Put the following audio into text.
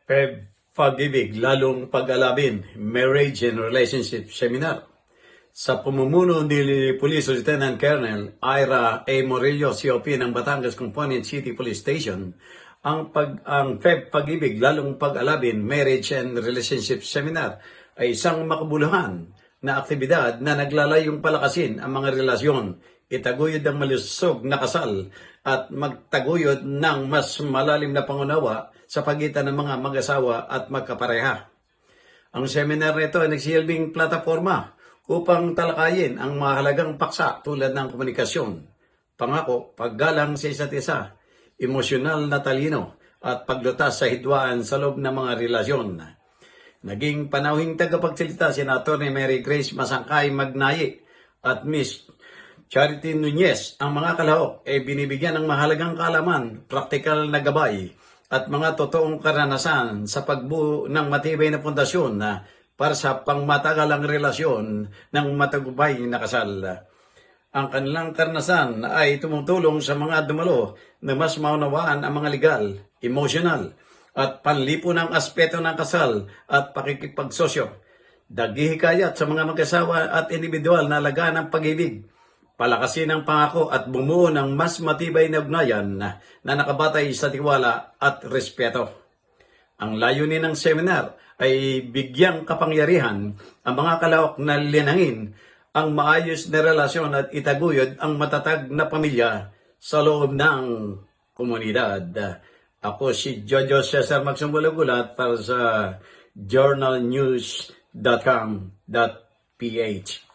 Pag-ibig, lalong pag-alabin, Marriage and Relationship Seminar. Sa pamumuno ni Police Lieutenant Colonel Ira A. Morillo, COP ng Batangas Component City Police Station, ang Pag-ibig, lalong pag-alabin, Marriage and Relationship Seminar ay isang makabuluhan na aktibidad na naglalayong palakasin ang mga relasyon, itaguyod ang malusog na kasal at magtaguyod ng mas malalim na pangunawa sa pagitan ng mga mag-asawa at magkapareha. Ang seminar nito ay nagsilbing plataforma upang talakayin ang mahalagang paksa tulad ng komunikasyon, pangako, paggalang sa isa't isa, emosyonal na talino at paglutas sa hidwaan sa loob ng mga relasyon. Naging panauhing tagapagsalita si Atty. Mary Grace Masangkay Magnaye at Miss Charity Nunez. Ang mga kalahok ay binibigyan ng mahalagang kaalaman, praktikal na gabay at mga totoong karanasan sa pagbuo ng matibay na pundasyon para sa pangmatagalang relasyon ng matagumpay na kasal. Ang kanilang karanasan ay tumutulong sa mga dumalo na mas maunawaan ang mga legal, emotional, at panlipunang aspeto ng kasal at pakikipagsosyo. Daghihikayat sa mga mag-asawa at individual na alagaan ng pag-ibig, palakasin ang pangako at bumuo ng mas matibay na ugnayan na nakabatay sa tiwala at respeto. Ang layunin ng seminar ay bigyang kapangyarihan ang mga kalahok na linangin ang maayos na relasyon at itaguyod ang matatag na pamilya sa loob ng komunidad. Ako si Jojo Cesar Magsumbulagulat para sa journalnews.com.ph.